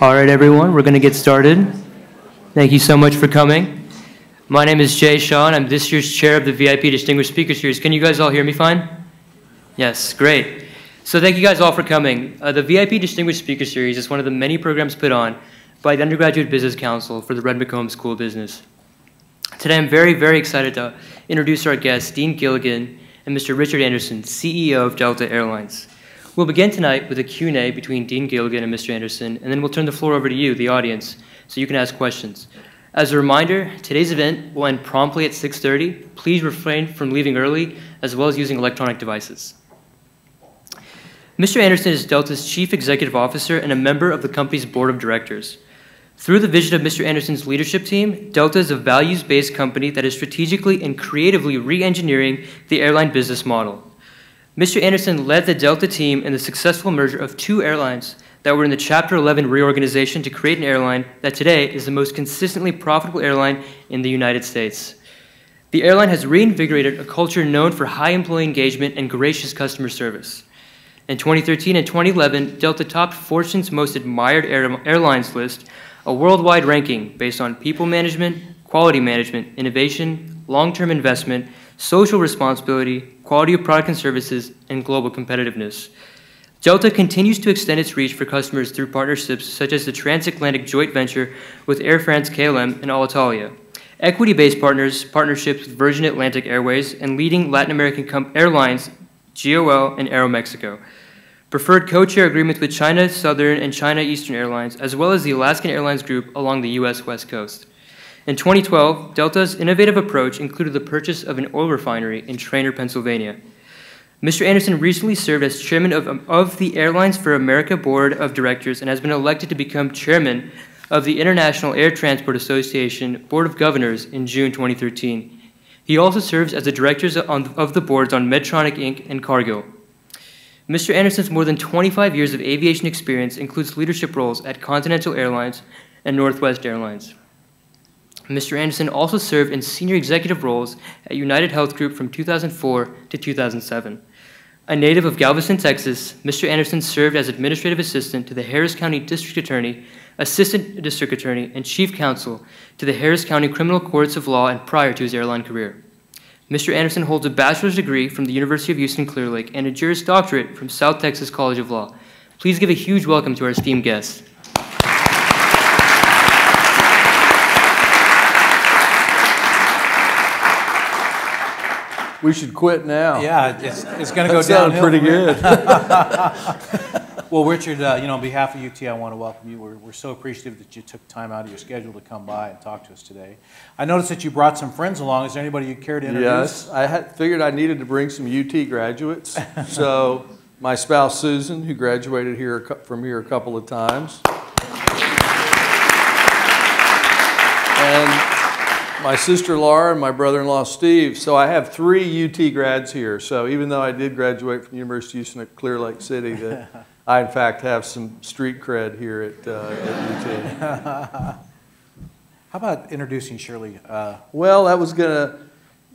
All right, everyone, we're going to get started. Thank you so much for coming. My name is Jay Shaw, and I'm this year's chair of the VIP Distinguished Speaker Series. Can you guys all hear me fine? Yes, great. So thank you guys all for coming. The VIP Distinguished Speaker Series is one of the many programs put on by the Undergraduate Business Council for the Red McComb School of Business. Today, I'm very, very excited to introduce our guests, Dean Gilligan and Mr. Richard Anderson, CEO of Delta Airlines. We'll begin tonight with a Q&A between Dean Gilligan and Mr. Anderson, and then we'll turn the floor over to you, the audience, so you can ask questions. As a reminder, today's event will end promptly at 6:30. Please refrain from leaving early, as well as using electronic devices. Mr. Anderson is Delta's Chief Executive Officer and a member of the company's board of directors. Through the vision of Mr. Anderson's leadership team, Delta is a values-based company that is strategically and creatively re-engineering the airline business model. Mr. Anderson led the Delta team in the successful merger of two airlines that were in the Chapter 11 reorganization to create an airline that today is the most consistently profitable airline in the United States. The airline has reinvigorated a culture known for high employee engagement and gracious customer service. In 2013 and 2011, Delta topped Fortune's Most Admired Airlines list, a worldwide ranking based on people management, quality management, innovation, long-term investment, social responsibility, quality of product and services, and global competitiveness. Delta continues to extend its reach for customers through partnerships such as the transatlantic joint venture with Air France-KLM and Alitalia, equity-based partnerships with Virgin Atlantic Airways, and leading Latin American airlines, GOL and Aeromexico, preferred codeshare agreements with China Southern and China Eastern Airlines, as well as the Alaskan Airlines Group along the U.S. West Coast. In 2012, Delta's innovative approach included the purchase of an oil refinery in Trainer, Pennsylvania. Mr. Anderson recently served as chairman of the Airlines for America Board of Directors and has been elected to become chairman of the International Air Transport Association Board of Governors in June 2013. He also serves as the directors of the boards on Medtronic Inc. and Cargill. Mr. Anderson's more than 25 years of aviation experience includes leadership roles at Continental Airlines and Northwest Airlines. Mr. Anderson also served in senior executive roles at United Health Group from 2004 to 2007. A native of Galveston, Texas, Mr. Anderson served as administrative assistant to the Harris County District Attorney, assistant district attorney, and chief counsel to the Harris County Criminal Courts of Law and prior to his airline career. Mr. Anderson holds a bachelor's degree from the University of Houston Clear Lake and a Juris Doctorate from South Texas College of Law. Please give a huge welcome to our esteemed guests. We should quit now. Yeah, it's going to go downhill. Pretty good. Well, Richard, on behalf of UT, I want to welcome you. We're so appreciative that you took time out of your schedule to come by and talk to us today. I noticed that you brought some friends along. Is there anybody you care to introduce? Yes, I figured I needed to bring some UT graduates. So my spouse, Susan, who graduated from here a couple of times. And my sister Laura and my brother-in-law Steve. So I have 3 UT grads here. So even though I did graduate from the University of Houston at Clear Lake City, I in fact have some street cred here at UT. How about introducing Shirley? Well, I was gonna.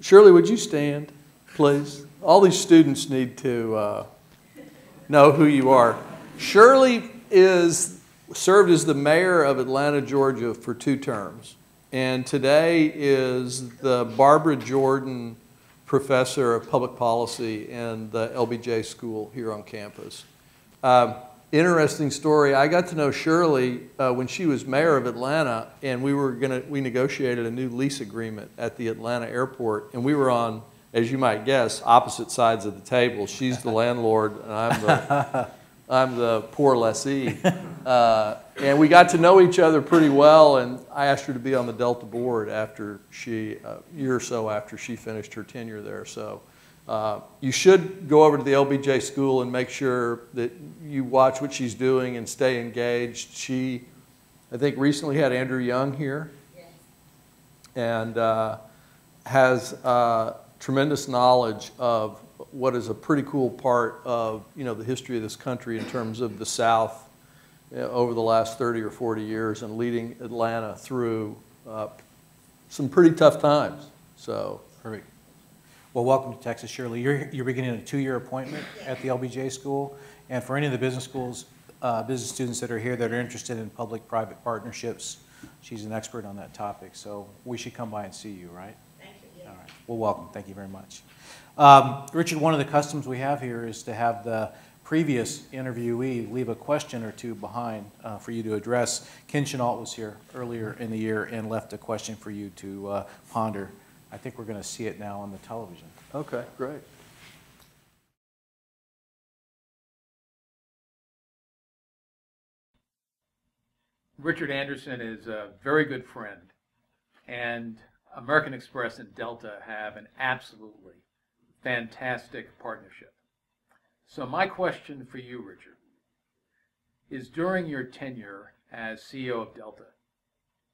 Shirley, would you stand, please? All these students need to know who you are. Shirley served as the mayor of Atlanta, Georgia for 2 terms. And today is the Barbara Jordan Professor of Public Policy in the LBJ School here on campus. Interesting story, I got to know Shirley when she was mayor of Atlanta, and we negotiated a new lease agreement at the Atlanta airport, and we were on, as you might guess, opposite sides of the table. She's the landlord, and I'm the poor lessee. And we got to know each other pretty well, and I asked her to be on the Delta board after a year or so after she finished her tenure there. So you should go over to the LBJ school and make sure that you watch what she's doing and stay engaged. She, I think, recently had Andrew Young here. Yes. And has tremendous knowledge of what is a pretty cool part of the history of this country in terms of the South over the last 30 or 40 years and leading Atlanta through some pretty tough times. So perfect. Well, welcome to Texas, Shirley. You're beginning a 2-year appointment at the LBJ school, and for any of the business schools, business students that are here that are interested in public-private partnerships. She's an expert on that topic, so we should come by and see you, right? Thank you. Yes. All right. Well, welcome. Thank you very much. Richard, one of the customs we have here is to have the previous interviewee leave a question or two behind for you to address. Ken Chenault was here earlier in the year and left a question for you to ponder. I think we're going to see it now on the television. Okay, great. Richard Anderson is a very good friend, and American Express and Delta have an absolutely fantastic partnership. So my question for you, Richard, is during your tenure as CEO of Delta,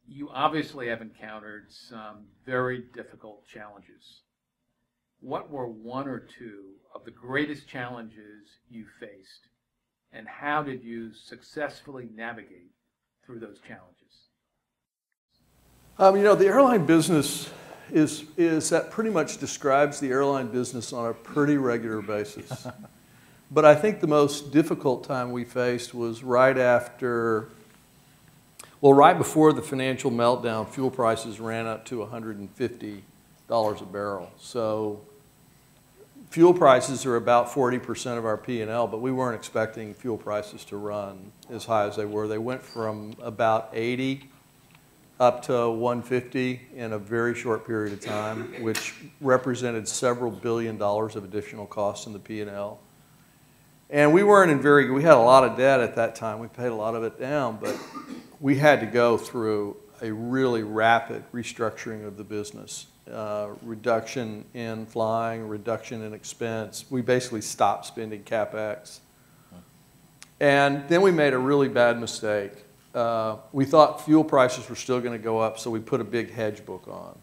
you obviously have encountered some very difficult challenges. What were one or two of the greatest challenges you faced, and how did you successfully navigate through those challenges? You know, the airline business is that pretty much describes the airline business on a pretty regular basis. But I think the most difficult time we faced was right before the financial meltdown. Fuel prices ran up to $150 a barrel. So fuel prices are about 40% of our P&L, but we weren't expecting fuel prices to run as high as they were. They went from about 80 up to 150 in a very short period of time, which represented several $1 billion of additional costs in the P&L. And we weren't in we had a lot of debt at that time. We paid a lot of it down, but we had to go through a really rapid restructuring of the business. Reduction in flying, reduction in expense. We basically stopped spending CapEx. And then we made a really bad mistake. We thought fuel prices were still going to go up, so we put a big hedge book on.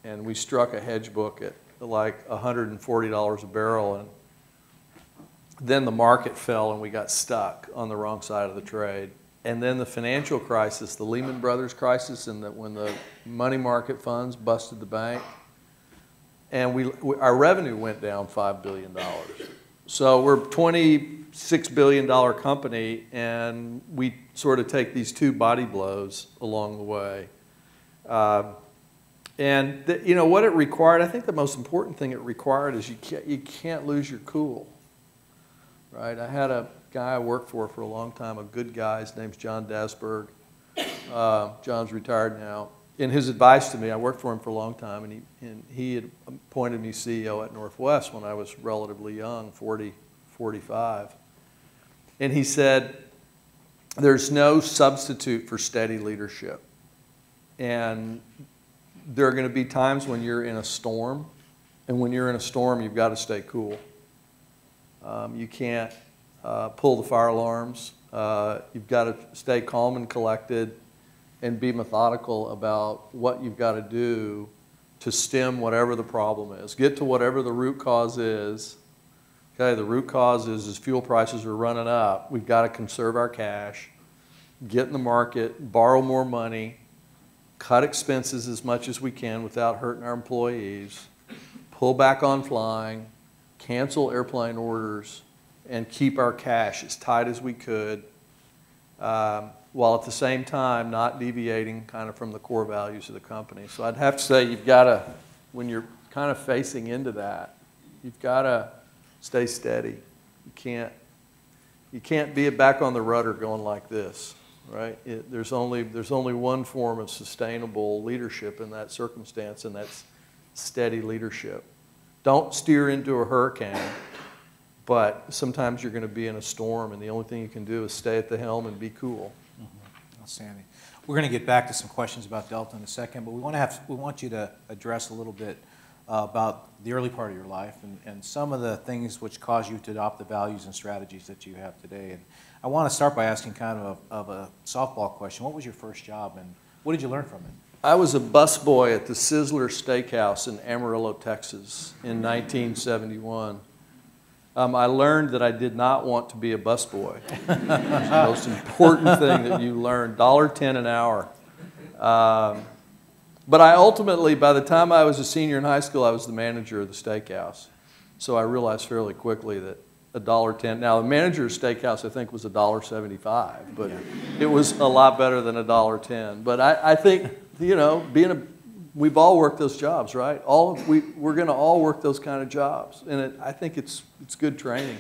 And we struck a hedge book at like $140 a barrel, and then the market fell and we got stuck on the wrong side of the trade. And then the financial crisis, the Lehman Brothers crisis, and when the money market funds busted the bank, and our revenue went down $5 billion. So we're a $26 billion company, and we sort of take these two body blows along the way. You know, what it required, I think the most important thing it required is you can't lose your cool. Right? I had a guy I worked for a long time, a good guy. His name's John Dasberg. John's retired now. And his advice to me, I worked for him for a long time, and he had appointed me CEO at Northwest when I was relatively young, 40, 45. And he said, there's no substitute for steady leadership. And there are going to be times when you're in a storm, and when you're in a storm, you've got to stay cool. You can't pull the fire alarms. You've got to stay calm and collected and be methodical about what you've got to do to stem whatever the problem is. Get to whatever the root cause is. Okay, the root cause is fuel prices are running up. We've got to conserve our cash, get in the market, borrow more money, cut expenses as much as we can without hurting our employees, pull back on flying, cancel airplane orders, and keep our cash as tight as we could, while at the same time not deviating kind of from the core values of the company. So I'd have to say you've got to, when you're kind of facing into that, you've got to stay steady. You can't be back on the rudder going like this, right? There's only one form of sustainable leadership in that circumstance, and that's steady leadership. Don't steer into a hurricane, but sometimes you're going to be in a storm, and the only thing you can do is stay at the helm and be cool. Mm-hmm. Outstanding. We're going to get back to some questions about Delta in a second, but we want you to address a little bit about the early part of your life and some of the things which caused you to adopt the values and strategies that you have today. And I want to start by asking kind of a softball question. What was your first job, and what did you learn from it? I was a busboy at the Sizzler Steakhouse in Amarillo, Texas in 1971. I learned that I did not want to be a busboy. It's the most important thing that you learn, $1.10 an hour. But I ultimately, by the time I was a senior in high school, I was the manager of the steakhouse. So I realized fairly quickly that $1.10. Now, the manager's steakhouse, I think, was $1.75, but it was a lot better than $1.10. But I think, you know, we've all worked those jobs, right? We're going to all work those kind of jobs, and I think it's good training.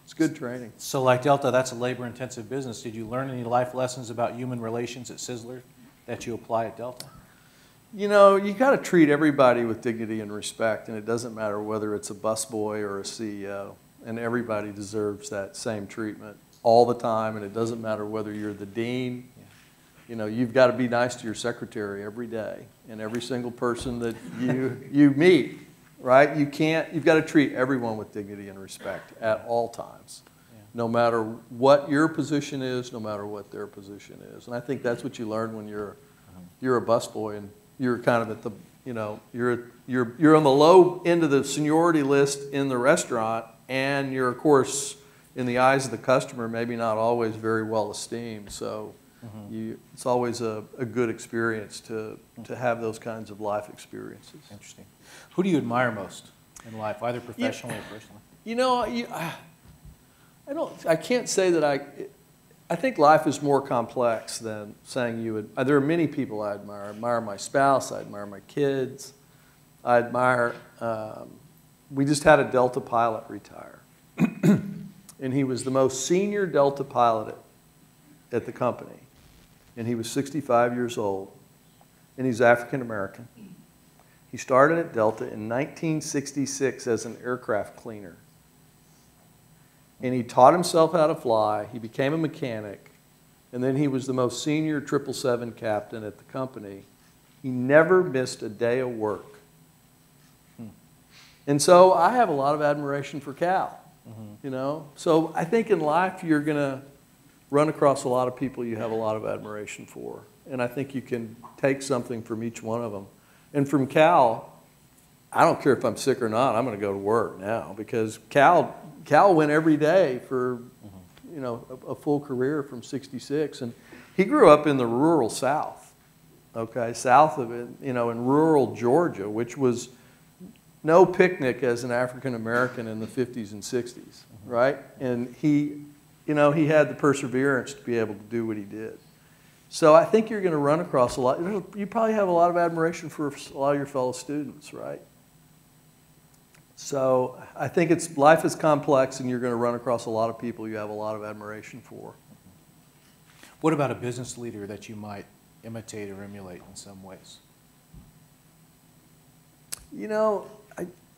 It's good training. So like Delta, that's a labor-intensive business. Did you learn any life lessons about human relations at Sizzler that you apply at Delta? You know, you got to treat everybody with dignity and respect, and it doesn't matter whether it's a busboy or a CEO, and everybody deserves that same treatment all the time, and it doesn't matter whether you're the dean. You know, you've got to be nice to your secretary every day and every single person that you meet, right? You've got to treat everyone with dignity and respect at all times, no matter what your position is, no matter what their position is. And I think that's what you learn when you're a busboy, and you're kind of at the, you know, you're on the low end of the seniority list in the restaurant, and you're, of course, in the eyes of the customer, maybe not always very well esteemed. So it's always a good experience to have those kinds of life experiences. Interesting. Who do you admire most in life, either professionally or personally? You know, I can't say that I think life is more complex than saying you would. There are many people I admire. I admire my spouse. I admire my kids. I admire, we just had a Delta pilot retire. And he was the most senior Delta pilot at the company. And he was 65 years old. And he's African American. He started at Delta in 1966 as an aircraft cleaner. And he taught himself how to fly. He became a mechanic. And then he was the most senior 777 captain at the company. He never missed a day of work. And so I have a lot of admiration for Cal. You know? So I think in life you're going to run across a lot of people you have a lot of admiration for. And I think you can take something from each one of them. And from Cal, I don't care if I'm sick or not, I'm going to go to work now, because Cal went every day for, you know, a full career from '66, and he grew up in the rural South, okay, south of it, you know, in rural Georgia, which was no picnic as an African American in the 50s and 60s, right? And he, you know, he had the perseverance to be able to do what he did. So I think you're going to run across a lot. You probably have a lot of admiration for a lot of your fellow students, right? So I think life is complex, and you're going to run across a lot of people you have a lot of admiration for. What about a business leader that you might imitate or emulate in some ways? You know,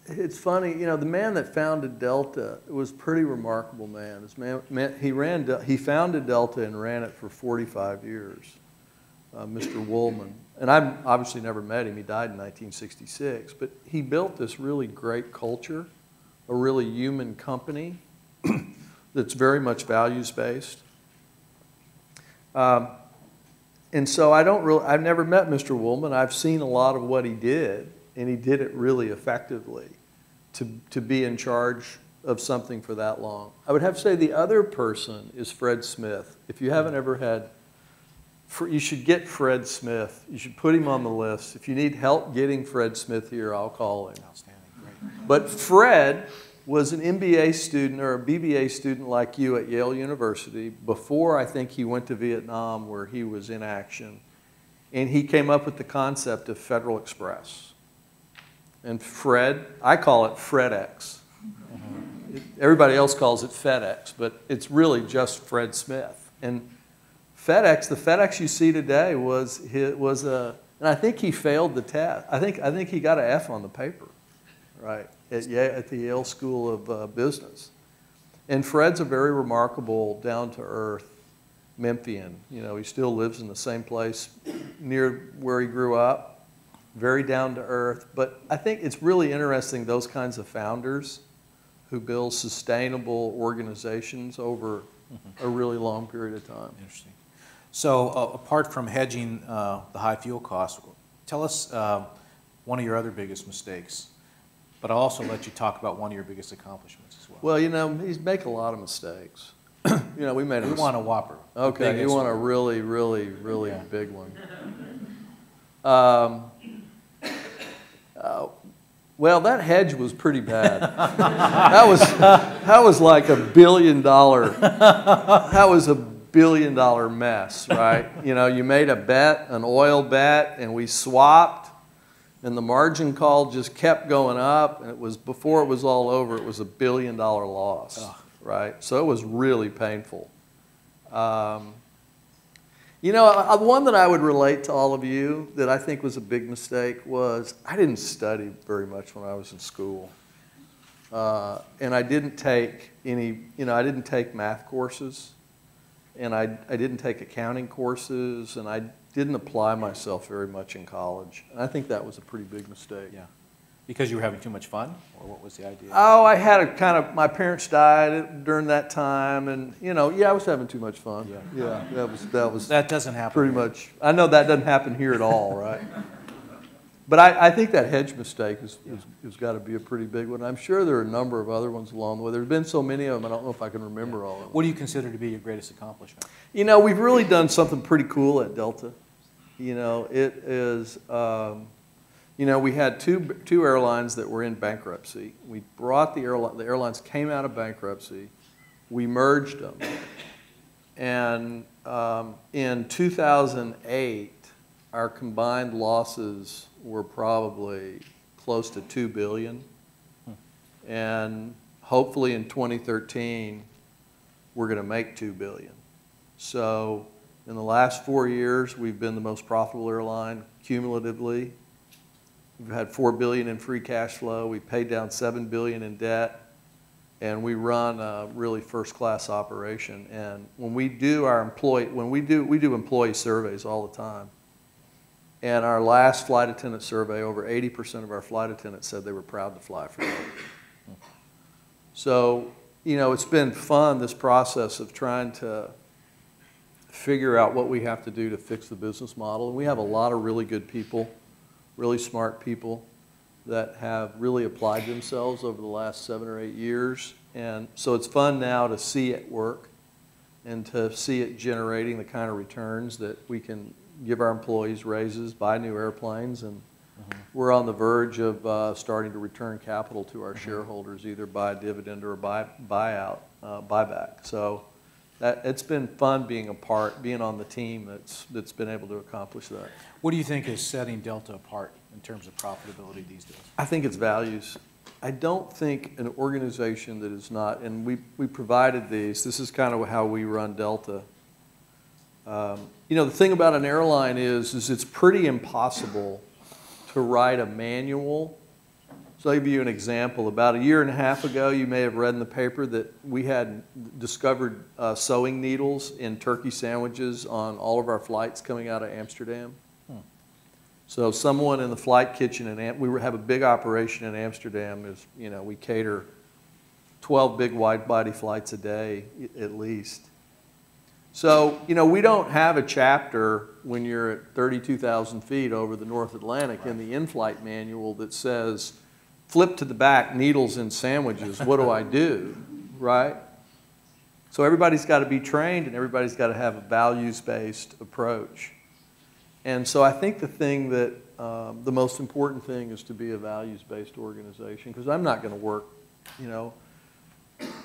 it's funny. You know, the man that founded Delta was a pretty remarkable man. He founded Delta and ran it for 45 years, Mr. Woolman. And I've obviously never met him. He died in 1966. But he built this really great culture, a really human company that's very much values-based. And so I've never met Mr. Woolman. I've seen a lot of what he did, and he did it really effectively to be in charge of something for that long. I would have to say the other person is Fred Smith. If you haven't ever had, you should get Fred Smith. You should put him on the list. If you need help getting Fred Smith here, I'll call him. Outstanding, great. But Fred was an MBA student or a BBA student like you at Yale University before I think he went to Vietnam, where he was in action. And he came up with the concept of Federal Express. And Fred, I call it FredX. Everybody else calls it FedEx, but it's really just Fred Smith. And FedEx, the FedEx you see today and I think he failed the test. I think he got an F on the paper, right, at the Yale School of Business. And Fred's a very remarkable, down-to-earth Memphian. You know, he still lives in the same place near where he grew up. Very down to earth, but I think it's really interesting, those kinds of founders who build sustainable organizations over a really long period of time. Interesting. So apart from hedging the high fuel costs, tell us one of your other biggest mistakes, but I'll also let you talk about one of your biggest accomplishments as well. Well, you know, he's make a lot of mistakes. You know, we want a Whopper. Okay, you want a really, really, really big one. Well, that hedge was pretty bad. That was like $1 billion. That was $1 billion mess, right? You know, you made a bet, an oil bet, and we swapped, and the margin call just kept going up, and it was, before it was all over, it was $1 billion loss, right? So it was really painful. You know, one that I would relate to all of you that I think was a big mistake was I didn't study very much when I was in school. And I didn't take any, you know, I didn't take math courses, and I didn't take accounting courses, and I didn't apply myself very much in college. And I think that was a pretty big mistake. Yeah. Because you were having too much fun, or what was the idea? Oh, I had a kind of, my parents died during that time, and, you know, yeah, I was having too much fun. Yeah, that was That doesn't happen. pretty much. I know that doesn't happen here at all, right? But I think that hedge mistake has got to be a pretty big one. I'm sure there are a number of other ones along the way. There's been so many of them, I don't know if I can remember all of them. What do you consider to be your greatest accomplishment? You know, we've really done something pretty cool at Delta. You know, it is, you know, we had two airlines that were in bankruptcy. We brought the airlines came out of bankruptcy. We merged them. And in 2008, our combined losses were probably close to $2 billion. And hopefully in 2013, we're going to make $2 billion. So in the last 4 years, we've been the most profitable airline cumulatively. We've had $4 billion in free cash flow. We paid down $7 billion in debt, and we run a really first-class operation. And when we do our we do employee surveys all the time. And our last flight attendant survey, over 80% of our flight attendants said they were proud to fly for Delta. So, you know, it's been fun, this process of trying to figure out what we have to do to fix the business model. And we have a lot of really good people, really smart people that have really applied themselves over the last 7 or 8 years. And so it's fun now to see it work and to see it generating the kind of returns that we can give our employees raises, buy new airplanes, and we're on the verge of starting to return capital to our shareholders, either by dividend or buyback. So it's been fun being on the team that's been able to accomplish that. What do you think is setting Delta apart in terms of profitability these days? I think it's values. I don't think an organization that is not, and we provided these, this is kind of how we run Delta. You know, the thing about an airline is it's pretty impossible to write a manual. So I'll give you an example. About 1.5 years ago, you may have read in the paper that we had discovered sewing needles in turkey sandwiches on all of our flights coming out of Amsterdam. So someone in the flight kitchen, we have a big operation in Amsterdam. Is, you know, we cater 12 big wide-body flights a day at least. So, you know, we don't have a chapter when you're at 32,000 feet over the North Atlantic in the in-flight manual that says, flip to the back, needles in sandwiches, what do I do, right? So everybody's got to be trained and everybody's got to have a values-based approach. And so I think the thing that, the most important thing is to be a values-based organization, because I'm not going to work, you know,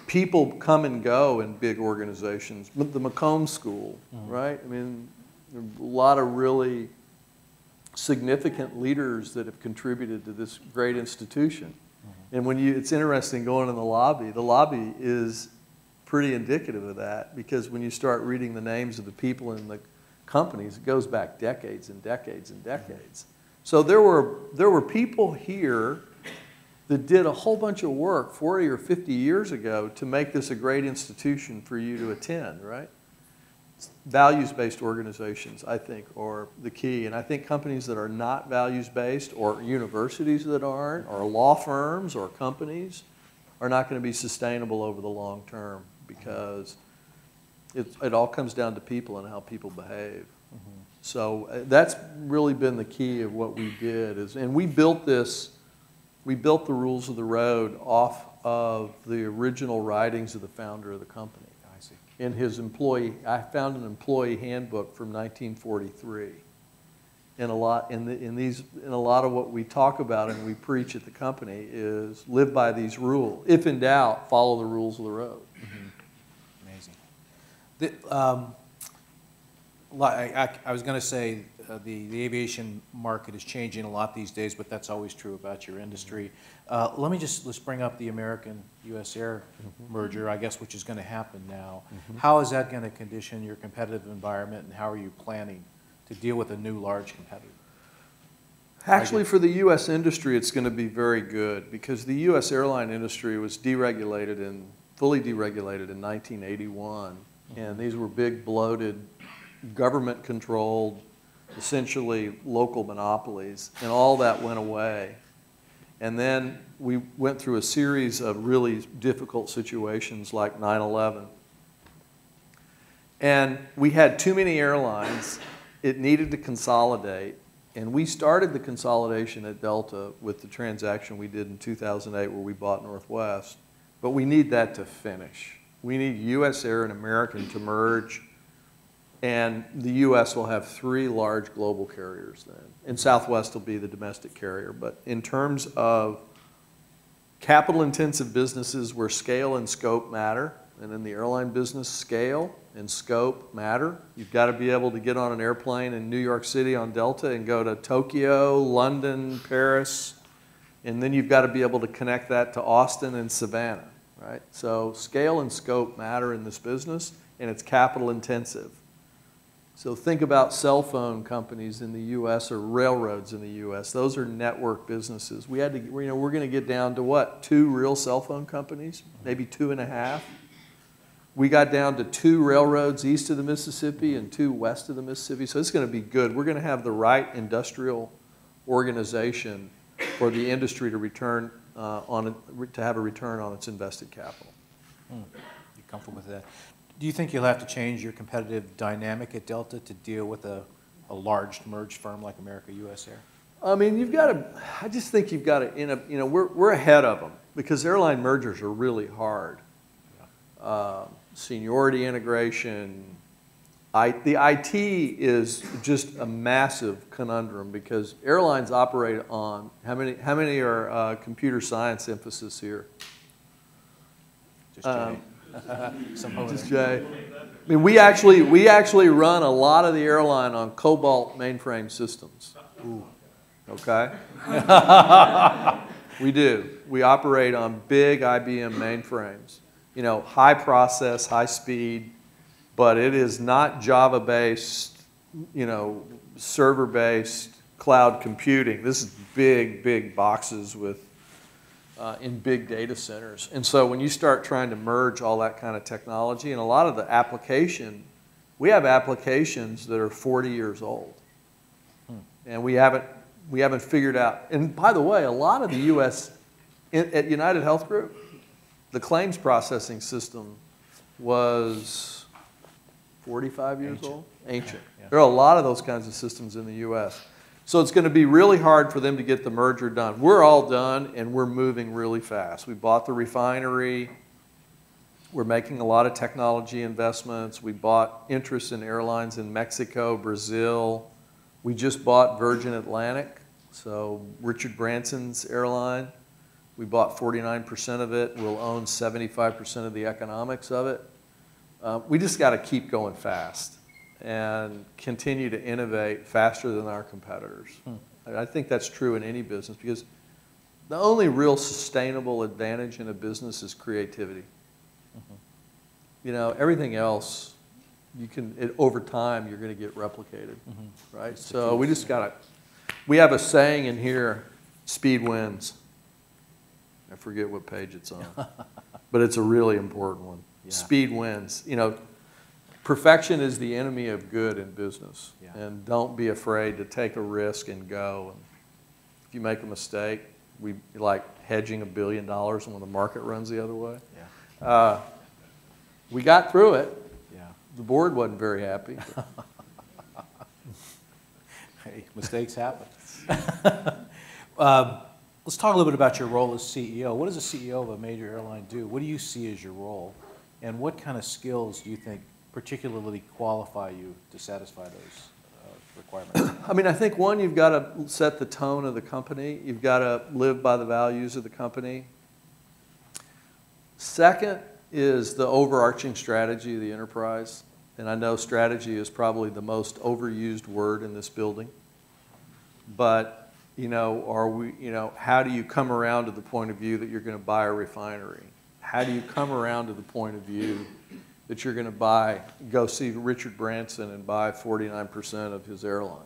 people come and go in big organizations. The Macomb School, right? I mean, there are a lot of really significant leaders that have contributed to this great institution. And when it's interesting going in the lobby is pretty indicative of that, because when you start reading the names of the people in the companies, it goes back decades and decades and decades. So there were people here that did a whole bunch of work 40 or 50 years ago to make this a great institution for you to attend, right? Values-based organizations, I think, are the key. And I think companies that are not values-based, or universities that aren't, or law firms or companies, are not going to be sustainable over the long term, because it all comes down to people and how people behave. So that's really been the key of what we did. And we built this. We built the rules of the road off of the original writings of the founder of the company. I see. In his I found an employee handbook from 1943. in a lot in a lot of what we talk about and we preach at the company is live by these rules. If in doubt, follow the rules of the road. Amazing. I was going to say the aviation market is changing a lot these days, but that's always true about your industry. Let's bring up the American-US Air merger, I guess, which is going to happen now. How is that going to condition your competitive environment, and how are you planning to deal with a new large competitor? Actually, for the U.S. industry, it's going to be very good because the U.S. airline industry was fully deregulated in 1981, and these were big, bloated, government-controlled, essentially local monopolies, and all that went away. And then we went through a series of really difficult situations like 9/11. And we had too many airlines. It needed to consolidate. And we started the consolidation at Delta with the transaction we did in 2008 where we bought Northwest. But we need that to finish. We need U.S. Air and American to merge. And the U.S. will have 3 large global carriers then. And Southwest will be the domestic carrier. But in terms of capital-intensive businesses where scale and scope matter, and in the airline business, scale and scope matter. You've got to be able to get on an airplane in New York City on Delta and go to Tokyo, London, Paris, and then you've got to be able to connect that to Austin and Savannah, right? So scale and scope matter in this business, and it's capital-intensive. So think about cell phone companies in the U.S. or railroads in the U.S. Those are network businesses. We're going to get down to what? 2 real cell phone companies, maybe 2.5. We got down to 2 railroads east of the Mississippi and 2 west of the Mississippi. So it's going to be good. We're going to have the right industrial organization for the industry to return to have a return on its invested capital. You comfortable with that? Do you think you'll have to change your competitive dynamic at Delta to deal with a large merged firm like America-US Air? I mean, I just think you've got to, we're ahead of them because airline mergers are really hard. Seniority integration. The IT is just a massive conundrum because airlines operate on, how many are computer science emphasis here? Just Jay. Just Jay. I mean, we actually run a lot of the airline on Cobalt mainframe systems. Ooh. Okay? We do. We operate on big IBM mainframes. High process, high speed, but it is not Java-based, server-based cloud computing. This is big boxes in big data centers. And so when you start trying to merge all that kind of technology, and a lot of the we have applications that are 40 years old. And we haven't figured out, and by the way, a lot of the U.S., at United Health Group, the claims processing system was 45 years old? Ancient. Yeah. There are a lot of those kinds of systems in the U.S. So it's going to be really hard for them to get the merger done. We're all done, and we're moving really fast. We bought the refinery. We're making a lot of technology investments. We bought interests in airlines in Mexico, Brazil. We just bought Virgin Atlantic, so Richard Branson's airline. We bought 49% of it. We'll own 75% of the economics of it. We just got to keep going fast and continue to innovate faster than our competitors. I think that's true in any business because the only real sustainable advantage in a business is creativity. Everything else, over time, you're going to get replicated, right? So we just got to, we have a saying in here, speed wins. I forget what page it's on, but it's a really important one. Yeah. Speed wins. Perfection is the enemy of good in business, and don't be afraid to take a risk and go. And if you make a mistake, we like hedging $1 billion when the market runs the other way. Yeah. We got through it. Yeah. The board wasn't very happy. Hey, mistakes happen. Let's talk a little bit about your role as CEO. What does a CEO of a major airline do? What do you see as your role? And what kind of skills do you think particularly qualify you to satisfy those requirements? I mean, I think one, you've got to set the tone of the company. You've got to live by the values of the company. Second is the overarching strategy of the enterprise. And I know strategy is probably the most overused word in this building. But, how do you come around to the point of view that you're going to buy a refinery? How do you come around to the point of view that you're going to go see Richard Branson and buy 49% of his airline?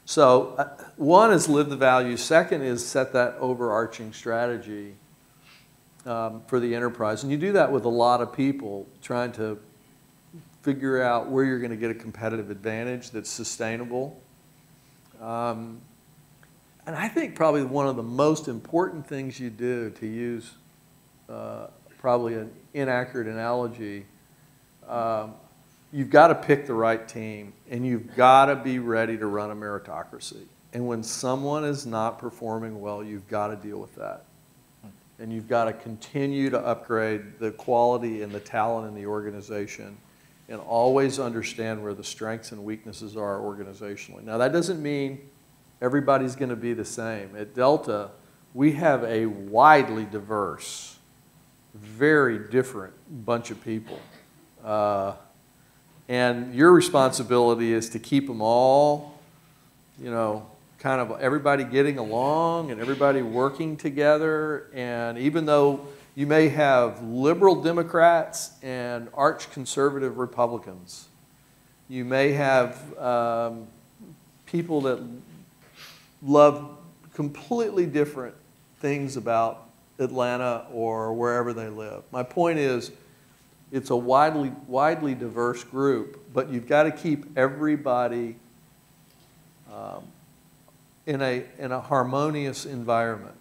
So one is live the values. Second is set that overarching strategy for the enterprise. And you do that with a lot of people trying to figure out where you're going to get a competitive advantage that's sustainable. And I think probably one of the most important things you do, to use probably an inaccurate analogy, you've got to pick the right team, and you've got to be ready to run a meritocracy. And when someone is not performing well, you've got to deal with that. And you've got to continue to upgrade the quality and the talent in the organization and always understand where the strengths and weaknesses are organizationally. Now, that doesn't mean everybody's going to be the same. At Delta, we have a widely diverse, very different bunch of people. And your responsibility is to keep them all, kind of everybody getting along and everybody working together. And even though you may have liberal Democrats and arch conservative Republicans, you may have people that love completely different things about Atlanta or wherever they live. My point is, it's a widely diverse group, but you've got to keep everybody in a harmonious environment.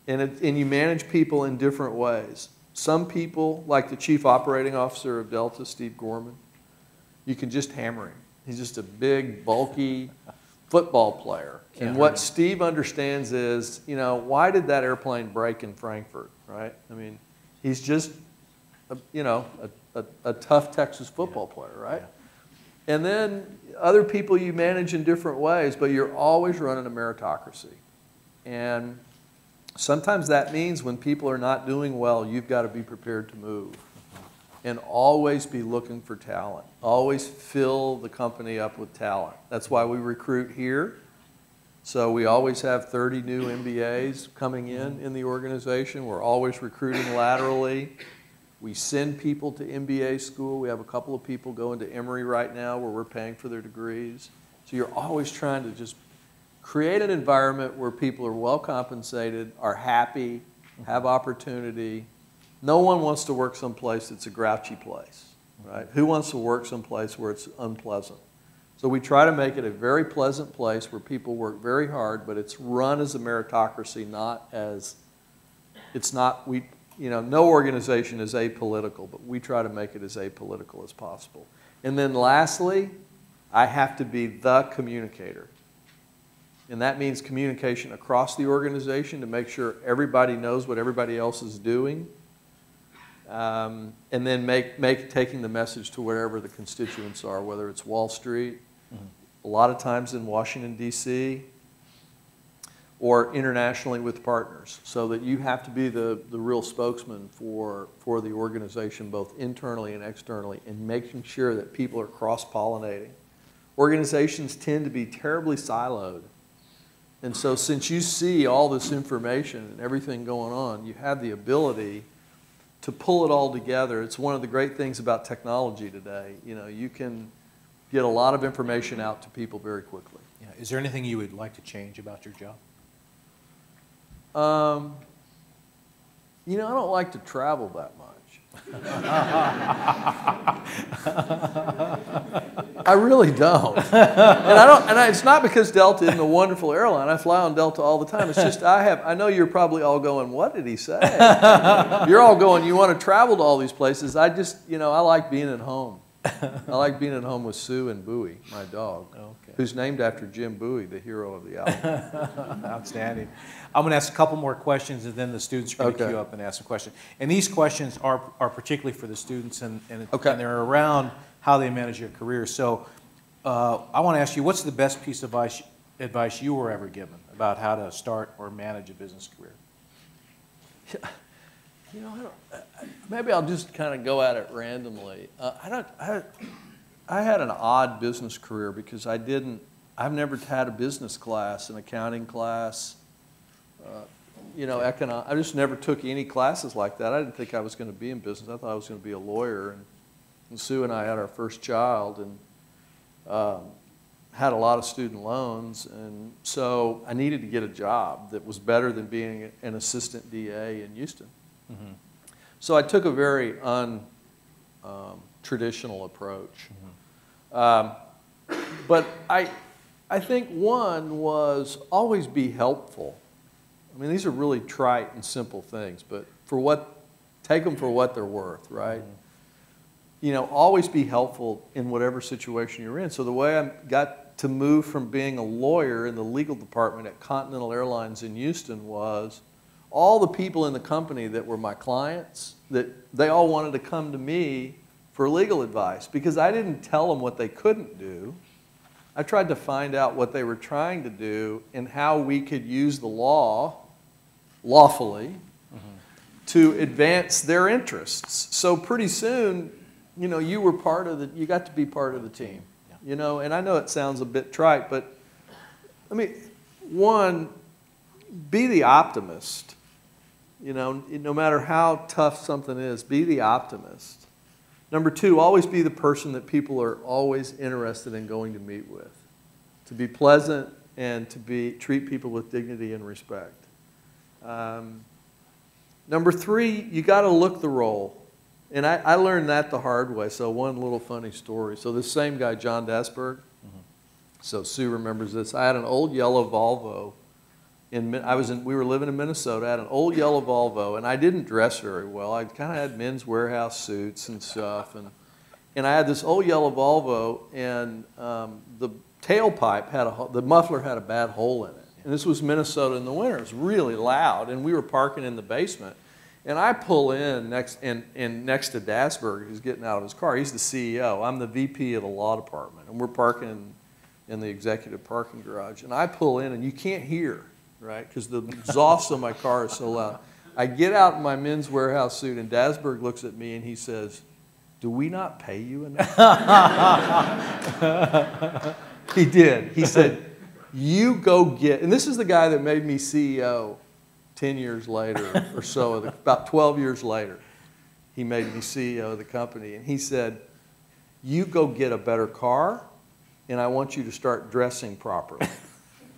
And you manage people in different ways. Some people, like the Chief Operating Officer of Delta, Steve Gorman, you can just hammer him. He's just a big, bulky football player. And what Steve understands is, why did that airplane break in Frankfurt, right? I mean, he's just, a tough Texas football player, right? Yeah. And then other people you manage in different ways, but you're always running a meritocracy. And sometimes that means when people are not doing well, you've got to be prepared to move. And always be looking for talent. Always fill the company up with talent. That's why we recruit here. So we always have 30 new MBAs coming in the organization. We're always recruiting laterally. We send people to MBA school. We have a couple of people going to Emory right now where we're paying for their degrees. So you're always trying to just create an environment where people are well compensated, are happy, have opportunity. No one wants to work someplace that's a grouchy place, right? Who wants to work someplace where it's unpleasant? So we try to make it a very pleasant place where people work very hard, but it's run as a meritocracy, no organization is apolitical, but we try to make it as apolitical as possible. And then lastly, I have to be the communicator. And that means communication across the organization to make sure everybody knows what everybody else is doing. And then taking the message to wherever the constituents are, whether it's Wall Street, a lot of times in Washington, D.C., or internationally with partners, so that you have to be the real spokesman for the organization, both internally and externally, and making sure that people are cross-pollinating. Organizations tend to be terribly siloed. And so since you see all this information and everything going on, you have the ability to pull it all together. It's one of the great things about technology today. You can get a lot of information out to people very quickly. Yeah. Is there anything you would like to change about your job? I don't like to travel that much. I really don't. It's not because Delta isn't a wonderful airline. I fly on Delta all the time. It's just I know you're probably all going, what did he say? You're all going, you want to travel to all these places. I just, I like being at home. I like being at home with Sue and Bowie, my dog, who's named after Jim Bowie, the hero of the album. Outstanding. I'm going to ask a couple more questions, and then the students are going to queue up and ask a question. And these questions are particularly for the students, and they're around how they manage their career. So I want to ask you, what's the best piece of advice you were ever given about how to start or manage a business career? You know, maybe I'll just kind of go at it randomly. I had an odd business career because I've never had a business class, an accounting class, you know, I just never took any classes like that. I didn't think I was going to be in business. I thought I was going to be a lawyer. And Sue and I had our first child and had a lot of student loans. And so I needed to get a job that was better than being an assistant DA in Houston. Mm-hmm. So I took a very untraditional approach. Mm-hmm. But I think one was always be helpful. I mean, these are really trite and simple things, but take them for what they're worth, right? Mm-hmm. You know, always be helpful in whatever situation you're in. So the way I got to move from being a lawyer in the legal department at Continental Airlines in Houston was all the people in the company that were my clients, that they all wanted to come to me for legal advice because I didn't tell them what they couldn't do. I tried to find out what they were trying to do and how we could use the law lawfully mm-hmm. to advance their interests. So pretty soon, you know, you got to be part of the team. Yeah. You know, and I know it sounds a bit trite, but I mean, one, be the optimist. You know, no matter how tough something is, be the optimist. Number two, always be the person that people are always interested in going to meet with. To be pleasant and to treat people with dignity and respect. Number three, you got to look the role. And I learned that the hard way. So one little funny story. So this same guy, John Dasberg, mm-hmm. so Sue remembers this. I had an old yellow Volvo. We were living in Minnesota. I had an old yellow Volvo, and I didn't dress very well. I kind of had Men's Warehouse suits and stuff. And I had this old yellow Volvo, and the tailpipe the muffler had a bad hole in it. And this was Minnesota in the winter. It was really loud, and we were parking in the basement. And I pull in next to Dasberg, who's getting out of his car. He's the CEO. I'm the VP of the law department, and we're parking in the executive parking garage. And I pull in, and you can't hear, right, because the exhaust of my car is so loud. I get out in my Men's Warehouse suit, and Dasberg looks at me, and he says, "Do we not pay you enough?" He did. He said, "You go get," and this is the guy that made me CEO 10 years later or so, about 12 years later, he made me CEO of the company. And he said, "You go get a better car, and I want you to start dressing properly."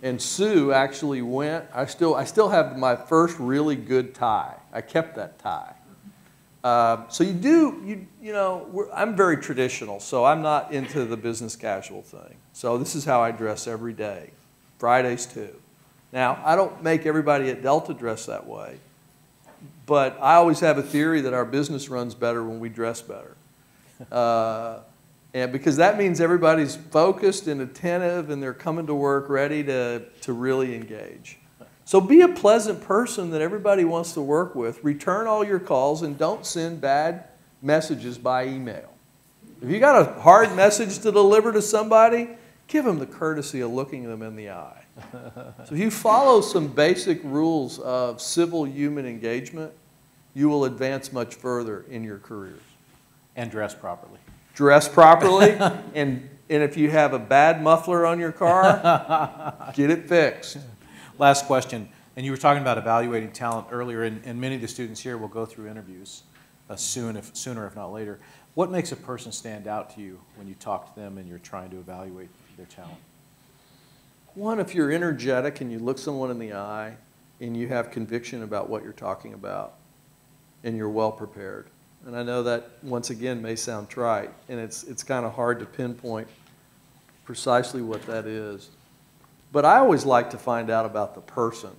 And Sue actually went, I still have my first really good tie. I kept that tie. So you know, I'm very traditional, so I'm not into the business casual thing. So this is how I dress every day, Fridays too. Now, I don't make everybody at Delta dress that way, but I always have a theory that our business runs better when we dress better. And because that means everybody's focused and attentive and they're coming to work ready to really engage. So be a pleasant person that everybody wants to work with. Return all your calls and don't send bad messages by email. If you got a hard message to deliver to somebody, give them the courtesy of looking them in the eye. So if you follow some basic rules of civil human engagement, you will advance much further in your careers. And dress properly. Dress properly, and if you have a bad muffler on your car, get it fixed. Last question, and you were talking about evaluating talent earlier, and many of the students here will go through interviews sooner if not later. What makes a person stand out to you when you talk to them and you're trying to evaluate their talent? One, if you're energetic and you look someone in the eye and you have conviction about what you're talking about and you're well prepared. And I know that, once again, may sound trite, and it's kind of hard to pinpoint precisely what that is. But I always like to find out about the person.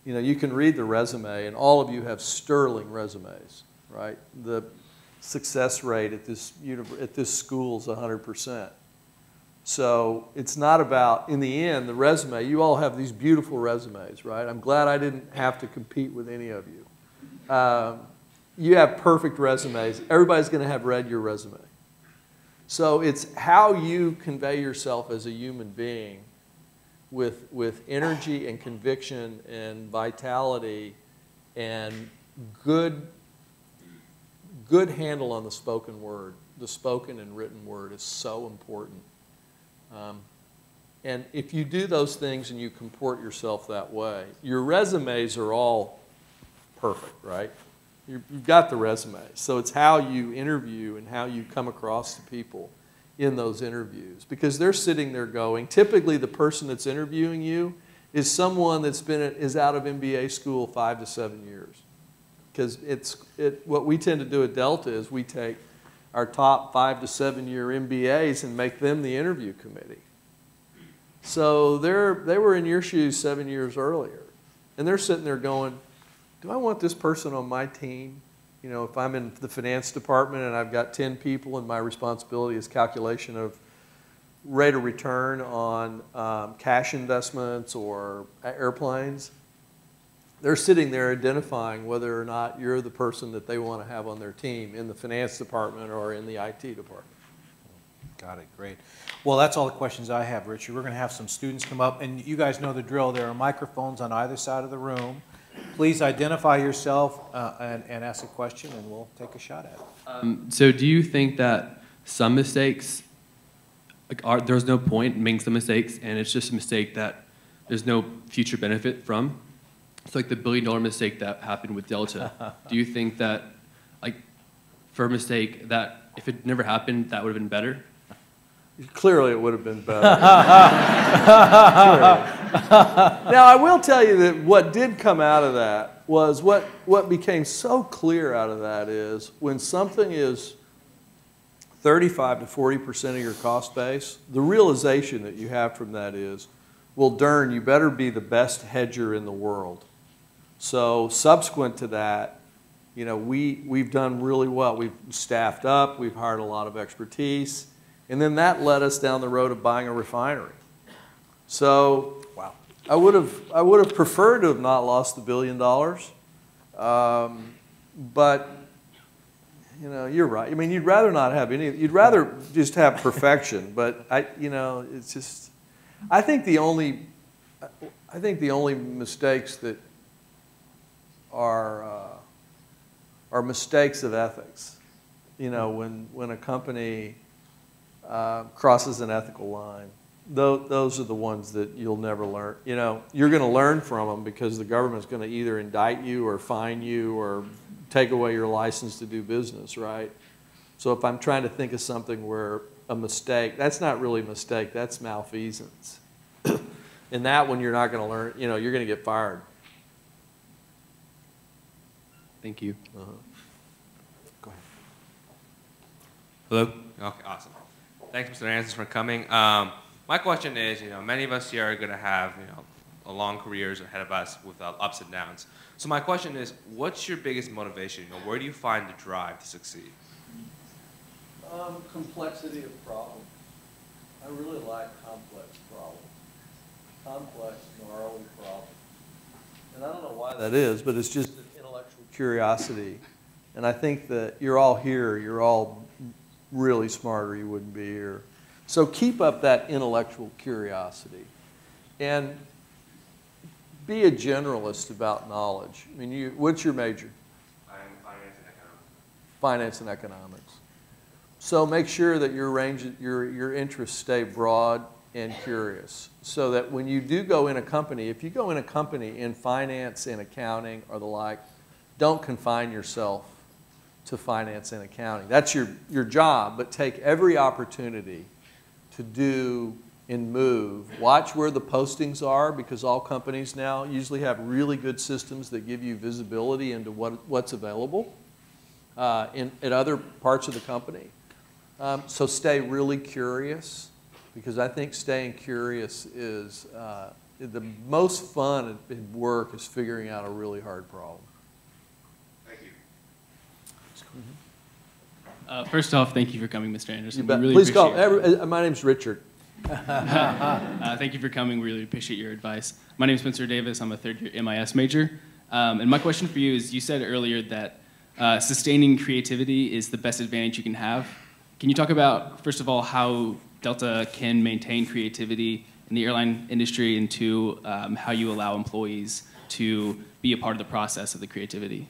You know, you can read the resume, and all of you have sterling resumes, right? The success rate at this school is 100%. So it's not about, in the end, the resume. You all have these beautiful resumes, right? I'm glad I didn't have to compete with any of you. You have perfect resumes. Everybody's going to have read your resume. So it's how you convey yourself as a human being with energy and conviction and vitality and good handle on the spoken word. The spoken and written word is so important. And if you do those things and you comport yourself that way, your resumes are all perfect, right? You've got the resume. So it's how you interview and how you come across to people in those interviews. Because they're sitting there going, typically the person that's interviewing you is someone that's is out of MBA school 5 to 7 years. Because what we tend to do at Delta is we take our top 5 to 7 year MBAs and make them the interview committee. So they were in your shoes 7 years earlier. And they're sitting there going, do I want this person on my team? You know, if I'm in the finance department and I've got 10 people and my responsibility is calculation of rate of return on cash investments or airplanes, they're sitting there identifying whether or not you're the person that they want to have on their team in the finance department or in the IT department. Got it, great. Well, that's all the questions I have, Richard. We're going to have some students come up, and you guys know the drill. There are microphones on either side of the room. Please identify yourself and ask a question, and we'll take a shot at it. So do you think that some mistakes, there's no point in making some mistakes, and it's just a mistake that there's no future benefit from? It's like the $1 billion mistake that happened with Delta. Do you think that, like, for a mistake that if it never happened, that would have been better? Clearly, it would have been better. Now, I will tell you that what did come out of that was what became so clear out of that is when something is 35 to 40% of your cost base, the realization that you have from that is, well, darn, you better be the best hedger in the world. So subsequent to that, you know, we've done really well. We've staffed up, we've hired a lot of expertise, and then that led us down the road of buying a refinery. So wow, I would have preferred to have not lost the $1 billion, but you know, you're right. I mean, you'd rather not have any. You'd rather just have perfection. But you know, it's just. I think the only mistakes that are mistakes of ethics. You know, when a company crosses an ethical line, those are the ones that you'll never learn. You know, you're going to learn from them because the government's going to either indict you or fine you or take away your license to do business, right? So if I'm trying to think of something where a mistake, that's not really a mistake, that's malfeasance. And that one you're not going to learn, you know, you're going to get fired. Thank you. Go ahead. Hello? Okay, awesome. Thanks, Mr. Anderson, for coming. My question is, you know, many of us here are going to have, you know, a long careers ahead of us with ups and downs. So my question is, what's your biggest motivation? You know, where do you find the drive to succeed? Complexity of problems. I really like complex problems. Complex, gnarly problems. And I don't know why that is, but it's just an intellectual curiosity. And I think that you're all here, you're all really smart or you wouldn't be here. So keep up that intellectual curiosity. And be a generalist about knowledge. I mean, what's your major? I'm finance and economics. Finance and economics. So make sure that your interests stay broad and curious, so that when you do go in a company, if you go in a company in finance and accounting or the like, don't confine yourself to finance and accounting. That's your job, but take every opportunity to do and move. Watch where the postings are, because all companies now usually have really good systems that give you visibility into what's available at other parts of the company. So stay really curious, because I think staying curious is the most fun at work is figuring out a really hard problem. Thank you. First off, thank you for coming, Mr. Anderson. We really Please appreciate call. My name's Richard. Thank you for coming. We really appreciate your advice. My name is Spencer Davis. I'm a third-year MIS major. And my question for you is, you said earlier that sustaining creativity is the best advantage you can have. Can you talk about, first of all, how Delta can maintain creativity in the airline industry, and two, how you allow employees to be a part of the process of the creativity?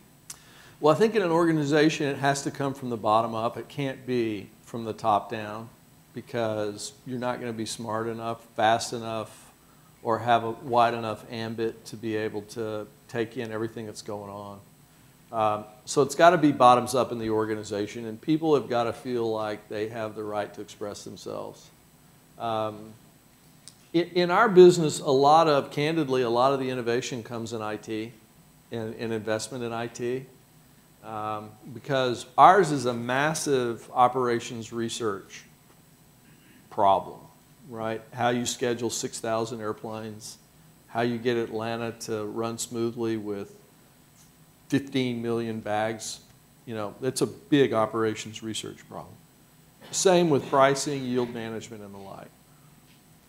Well, I think in an organization, it has to come from the bottom up. It can't be from the top down, because you're not going to be smart enough, fast enough, or have a wide enough ambit to be able to take in everything that's going on. So it's got to be bottoms up in the organization, and people have got to feel like they have the right to express themselves. In our business, candidly, a lot of the innovation comes in IT, and investment in IT. Because ours is a massive operations research problem, right? How you schedule 6,000 airplanes, how you get Atlanta to run smoothly with 15 million bags. You know, it's a big operations research problem. Same with pricing, yield management, and the like.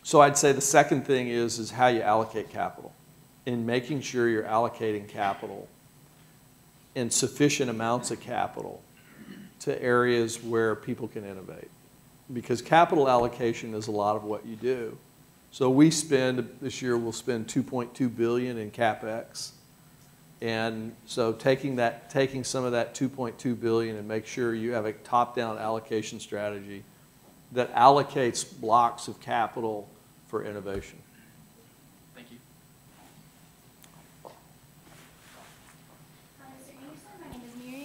So I'd say the second thing is how you allocate capital, and making sure you're allocating capital in sufficient amounts of capital to areas where people can innovate. Because capital allocation is a lot of what you do. So this year we'll spend $2.2 billion in CapEx. And so taking some of that $2.2 billion and make sure you have a top-down allocation strategy that allocates blocks of capital for innovation. Thank you.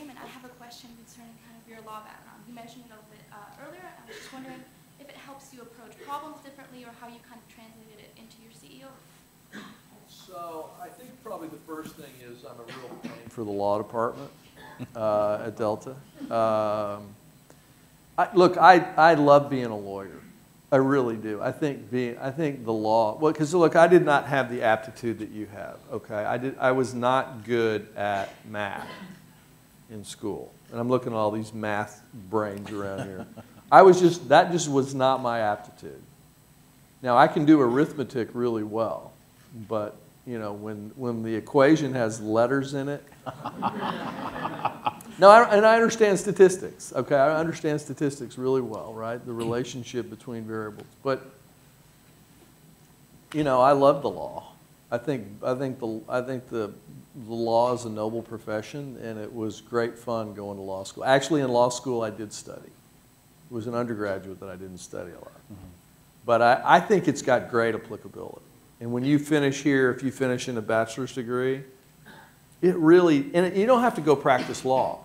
And I have a question concerning kind of your law background. You mentioned it a little bit earlier. I was just wondering if it helps you approach problems differently, or how you kind of translated it into your CEO. So I think probably the first thing is I'm a real pain for the law department at Delta. Look, I love being a lawyer. I really do. I think the law. Well, because look, I did not have the aptitude that you have. Okay, I was not good at math in school, and I'm looking at all these math brains around here. That just was not my aptitude. Now I can do arithmetic really well, but you know, when the equation has letters in it. No, and I understand statistics. Okay, I understand statistics really well, right? The relationship between variables, but you know, I love the law. I think the law is a noble profession, and it was great fun going to law school. Actually, in law school, I did study. It was an undergraduate that I didn't study a lot. Mm-hmm. But I think it's got great applicability. And when you finish here, if you finish in a bachelor's degree, it really, and you don't have to go practice law.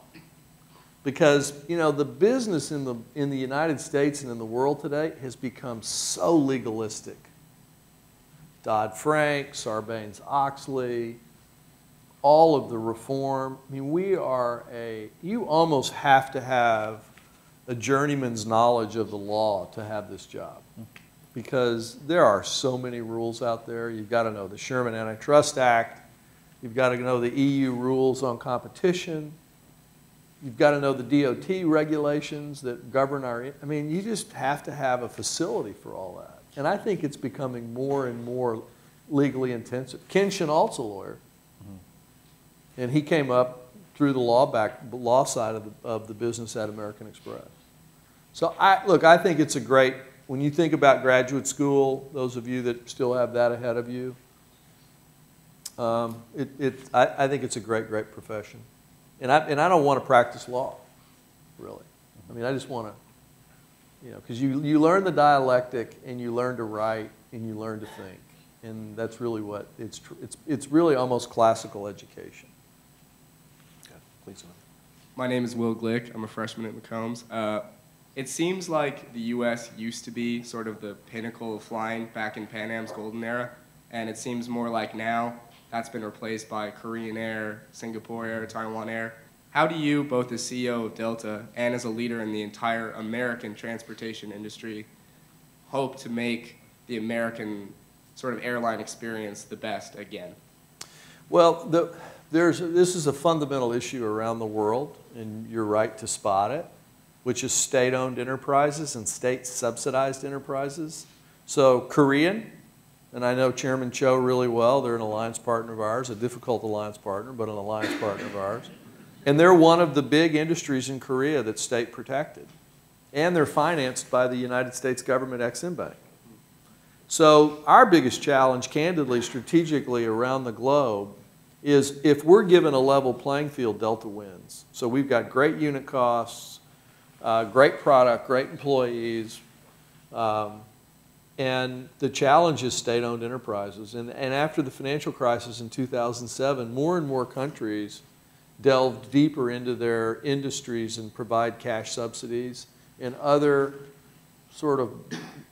Because, you know, the business in the United States and in the world today has become so legalistic. Dodd-Frank, Sarbanes-Oxley, all of the reform. I mean, you almost have to have a journeyman's knowledge of the law to have this job. Because there are so many rules out there. You've got to know the Sherman Antitrust Act. You've got to know the EU rules on competition. You've got to know the DOT regulations that govern I mean, you just have to have a facility for all that. And I think it's becoming more and more legally intensive. Ken Chenault's a lawyer. Mm-hmm. And he came up through the law side of the business at American Express. So I think it's a great, when you think about graduate school, those of you that still have that ahead of you, I think it's a great, great profession. And I don't want to practice law, really. I mean, I just want to, you know, because you learn the dialectic, and you learn to write, and you learn to think. And that's really what, it's really almost classical education. Okay, please. My name is Will Glick. I'm a freshman at McCombs. It seems like the U.S. used to be sort of the pinnacle of flying back in Pan Am's golden era, and it seems more like now that's been replaced by Korean Air, Singapore Air, Taiwan Air. How do you, both as CEO of Delta and as a leader in the entire American transportation industry, hope to make the American sort of airline experience the best again? Well, this is a fundamental issue around the world, and you're right to spot it, which is state-owned enterprises and state-subsidized enterprises. So Korean, and I know Chairman Cho really well. They're an alliance partner of ours, a difficult alliance partner, but an alliance partner of ours. And they're one of the big industries in Korea that's state protected. and they're financed by the United States government Ex-Im Bank. So our biggest challenge, candidly, strategically around the globe, is if we're given a level playing field, Delta wins. So we've got great unit costs, great product, great employees, and the challenge is state-owned enterprises. And after the financial crisis in 2007, more and more countries delved deeper into their industries and provide cash subsidies and other sort of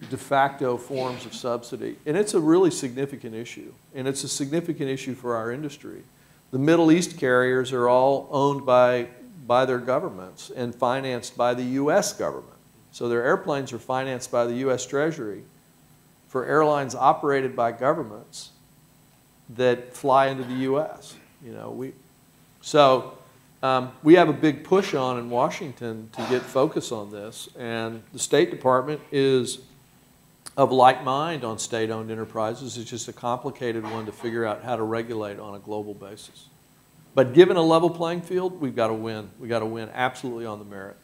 de facto forms of subsidy. And it's a really significant issue. And it's a significant issue for our industry. The Middle East carriers are all owned by their governments and financed by the U.S. government. So their airplanes are financed by the U.S. Treasury for airlines operated by governments that fly into the U.S. You know, we have a big push on in Washington to get focus on this, and the State Department is of like mind on state-owned enterprises. It's just a complicated one to figure out how to regulate on a global basis. But given a level playing field, we've got to win. We've got to win absolutely on the merit.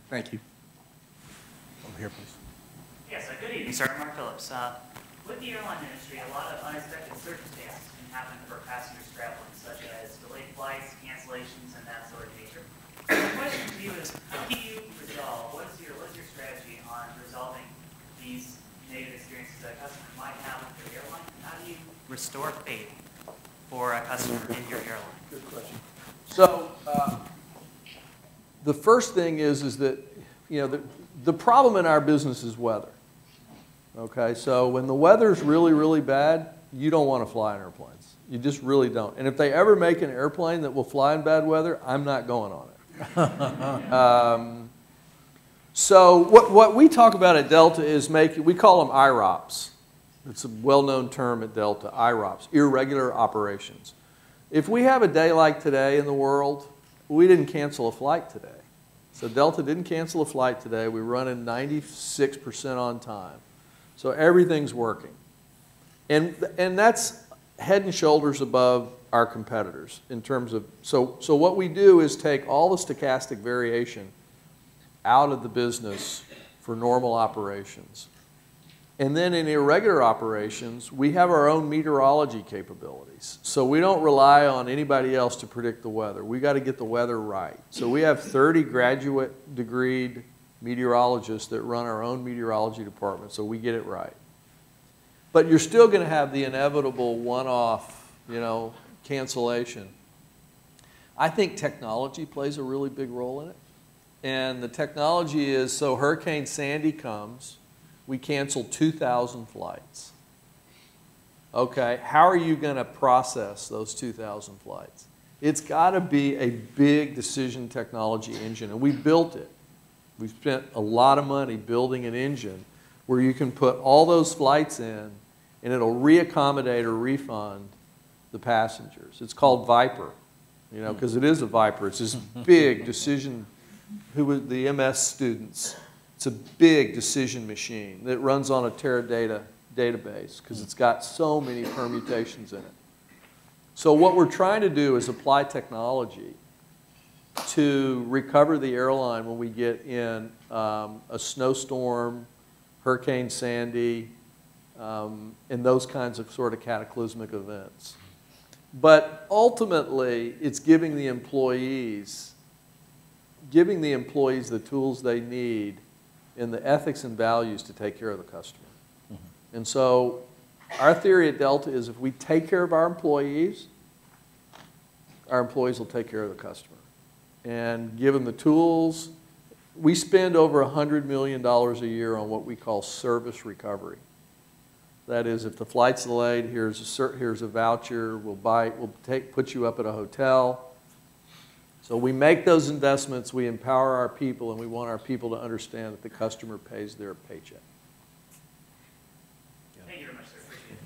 Thank you. Over here, please. Yes, good evening, sir. Mark Phillips. With the airline industry, a lot of unexpected circumstances can happen for passengers traveling, such as delayed flights, cancellations, and that sort of nature. The question to you is, how do you resolve, what is your strategy on resolving these negative experiences that a customer might have with your airline? How do you restore faith for a customer in your airline? Good question. So the first thing is that, you know, the problem in our business is weather. Okay, so when the weather's really, really bad, you don't want to fly in airplanes. You just really don't. And if they ever make an airplane that will fly in bad weather, I'm not going on it. So what we talk about at Delta is we call them IROPS. It's a well-known term at Delta, IROPS, irregular operations. If we have a day like today in the world, we didn't cancel a flight today. So Delta didn't cancel a flight today. We're running 96% on time. So everything's working. And that's head and shoulders above our competitors in terms of, so what we do is take all the stochastic variation out of the business for normal operations. And then in irregular operations, we have our own meteorology capabilities. So we don't rely on anybody else to predict the weather. We got to get the weather right. So we have 30 graduate degreed meteorologists that run our own meteorology department, so we get it right. But you're still going to have the inevitable one-off, you know, cancellation. I think technology plays a really big role in it. And the technology is, so Hurricane Sandy comes, we cancel 2,000 flights. Okay, how are you going to process those 2,000 flights? It's got to be a big decision technology engine, and we built it. We've spent a lot of money building an engine where you can put all those flights in, and it'll reaccommodate or refund the passengers. It's called Viper, you know, because it is a Viper. It's this big decision, the MS students. It's a big decision machine that runs on a Teradata database because it's got so many permutations in it. So what we're trying to do is apply technology to recover the airline when we get in a snowstorm, Hurricane Sandy, and those kinds of sort of cataclysmic events. But ultimately, it's giving the employees the tools they need and the ethics and values to take care of the customer. Mm-hmm. And so our theory at Delta is if we take care of our employees will take care of the customer. And give them the tools. We spend over $100 million a year on what we call service recovery. That is, if the flight's delayed, here's a voucher, put you up at a hotel. So we make those investments, we empower our people, and we want our people to understand that the customer pays their paycheck. Thank you very much, sir. Appreciate it.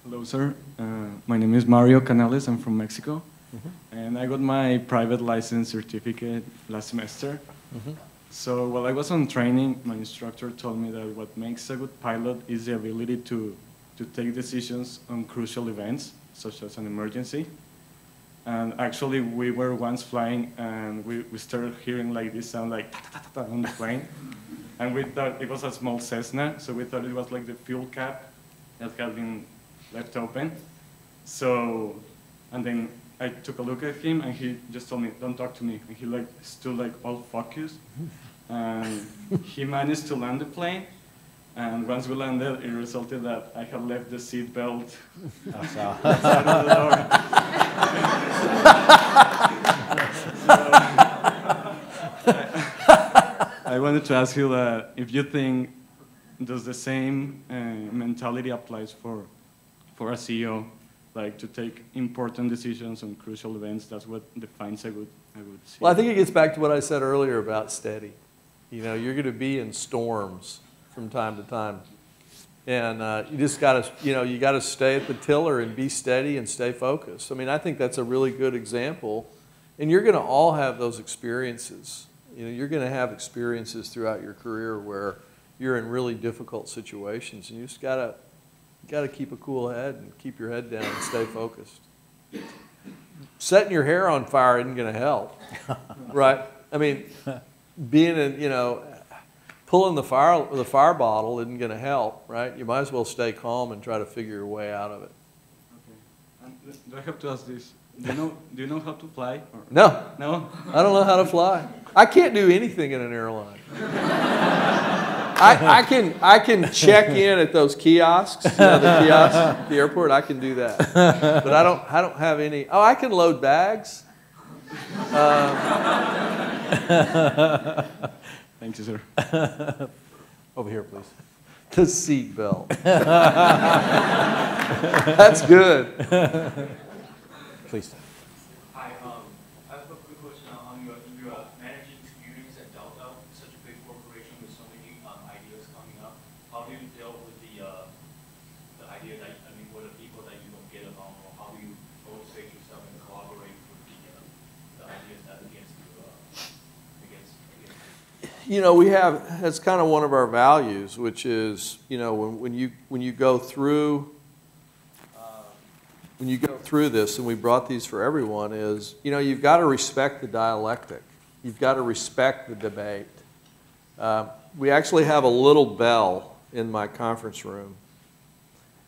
Hello, sir. My name is Mario Canales. I'm from Mexico. Mm-hmm. And I got my private license certificate last semester. Mm-hmm. So while I was on training, my instructor told me that what makes a good pilot is the ability to take decisions on crucial events, such as an emergency. And actually, we were once flying, and and we started hearing like this sound like on the plane. And we thought it was a small Cessna, so we thought it was like the fuel cap that had been left open. So, and then I took a look at him, and he just told me, "Don't talk to me." And he like stood like all focused, and he managed to land the plane. And once we landed, it resulted that I had left the seat belt outside of the door. I wanted to ask you that if you think does the same mentality applies for a CEO, like to take important decisions on crucial events. That's what defines a good CEO. Well, I think it gets back to what I said earlier about steady. You know, you're going to be in storms from time to time, and you just got to, you got to stay at the tiller and be steady and stay focused. I mean, I think that's a really good example, and you're going to all have those experiences. You know, you're going to have experiences throughout your career where you're in really difficult situations, and you just got to keep a cool head and keep your head down and stay focused. Setting your hair on fire isn't going to help, right? I mean, being in, pulling the fire bottle isn't going to help, right? You might as well stay calm and try to figure your way out of it. Okay. And do I have to ask this? Do you know how to fly? Or? No. No? I don't know how to fly. I can't do anything in an airline. I can check in at those kiosks, the kiosks at the airport. I can do that, but I don't have any. Oh, I can load bags. Thank you, sir. Over here, please. The seat belt. That's good. Please. Hi, I have a quick question on your managing experience at Delta, such a big corporation with so many ideas coming up. How do you deal with the idea that, with the people that you don't get along, or how do you motivate yourself and collaborate with the ideas that against you? We have, that's kind of one of our values, which is, when you go through this, and we brought these for everyone, is, you've got to respect the dialectic. You've got to respect the debate. We actually have a little bell in my conference room.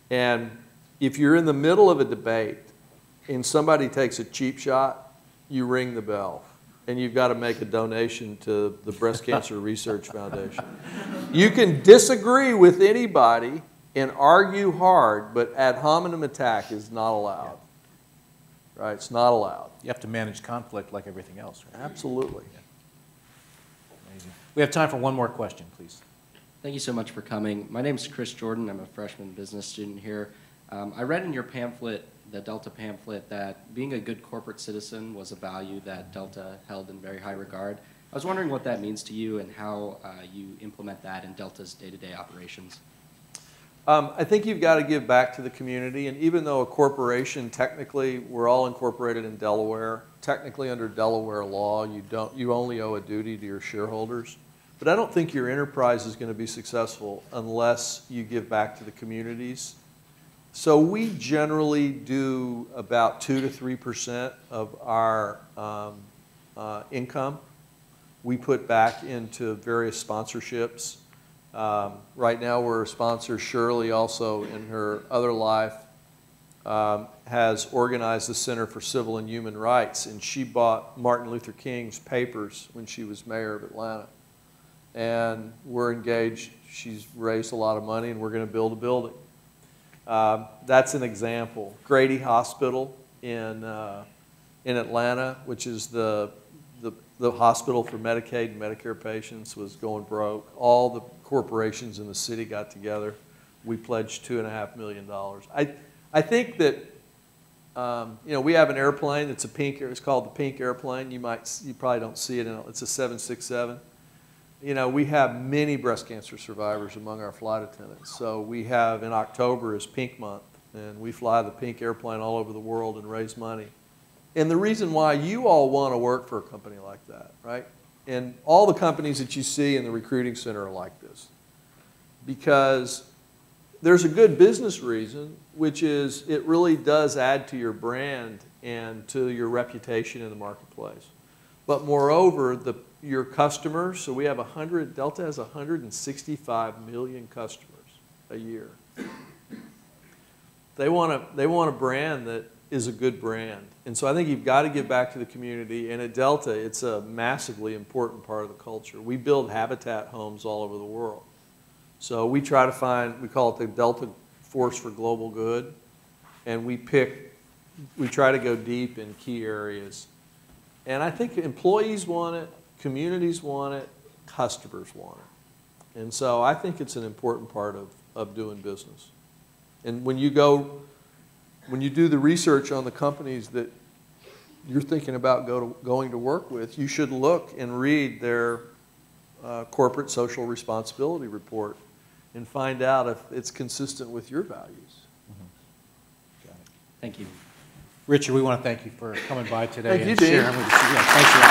And if you're in the middle of a debate and somebody takes a cheap shot, you ring the bell. And you've got to make a donation to the Breast Cancer Research Foundation. You can disagree with anybody and argue hard, but ad hominem attack is not allowed. Yeah. Right? It's not allowed. You have to manage conflict like everything else. Right? Absolutely. Yeah. Amazing. We have time for one more question, please. Thank you so much for coming. My name is Chris Jordan. I'm a freshman business student here. I read in your pamphlet, the Delta pamphlet, that being a good corporate citizen was a value that Delta held in very high regard. I was wondering what that means to you and how you implement that in Delta's day-to-day operations. I think you've got to give back to the community, and even though a corporation, technically, we're all incorporated in Delaware, technically under Delaware law, you only owe a duty to your shareholders. But I don't think your enterprise is going to be successful unless you give back to the communities. So we generally do about 2 to 3% of our income. We put back into various sponsorships. Right now we're a sponsor. Shirley also, in her other life, has organized the Center for Civil and Human Rights, and she bought Martin Luther King's papers when she was mayor of Atlanta. And we're engaged. She's raised a lot of money, and we're going to build a building. That's an example. Grady Hospital in Atlanta, which is the hospital for Medicaid and Medicare patients, was going broke. All the corporations in the city got together. We pledged $2.5 million. I think that we have an airplane. It's a pink. It's called the Pink Airplane. You probably don't see it. It's a 767. We have many breast cancer survivors among our flight attendants. So we have, in October is Pink Month, and we fly the Pink Airplane all over the world and raise money. And the reason why you all want to work for a company like that, right? And all the companies that you see in the recruiting center are like this. Because there's a good business reason, which is it really does add to your brand and to your reputation in the marketplace. But moreover, your customers, so we have Delta has 165 million customers a year. They want a brand that is a good brand. And so I think you've got to give back to the community. And at Delta, it's a massively important part of the culture. We build habitat homes all over the world. So we try to find, we call it the Delta Force for Global Good. And we try to go deep in key areas. And I think employees want it, communities want it, customers want it. And so I think it's an important part of doing business. And when you do the research on the companies that you're thinking about going to work with, you should look and read their corporate social responsibility report and find out if it's consistent with your values. Mm-hmm. Got it. Thank you. Richard, we want to thank you for coming by today Thank and you, Dean. sharing with us. Yeah, thanks a lot.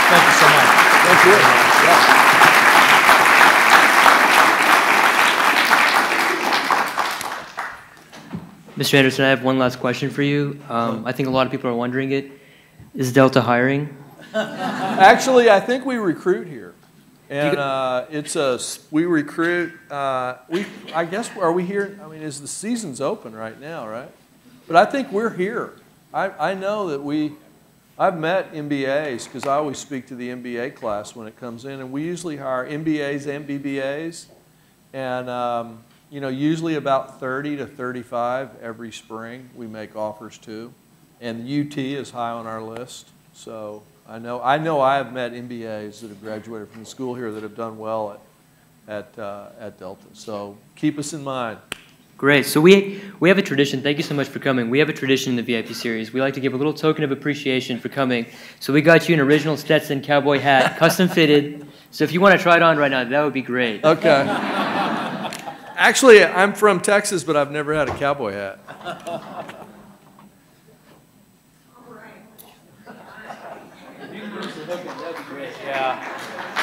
Thank you so much. Thank you. Yeah. Mr. Anderson, I have one last question for you. I think a lot of people are wondering it. Is Delta hiring? Actually, I think we recruit here. And we recruit, I guess, are we here? I mean, the season's open right now, right? But I think we're here. I know that I've met MBAs because I always speak to the MBA class when it comes in, and we usually hire MBAs and BBAs, and usually about 30 to 35 every spring we make offers to, and the UT is high on our list. So I know I have met MBAs that have graduated from the school here that have done well at Delta. So keep us in mind. Great. So we have a tradition. Thank you so much for coming. We have a tradition in the VIP series. We like to give a little token of appreciation for coming. So we got you an original Stetson cowboy hat, custom fitted. So if you want to try it on right now, that would be great. Okay. Actually, I'm from Texas, but I've never had a cowboy hat. Yeah.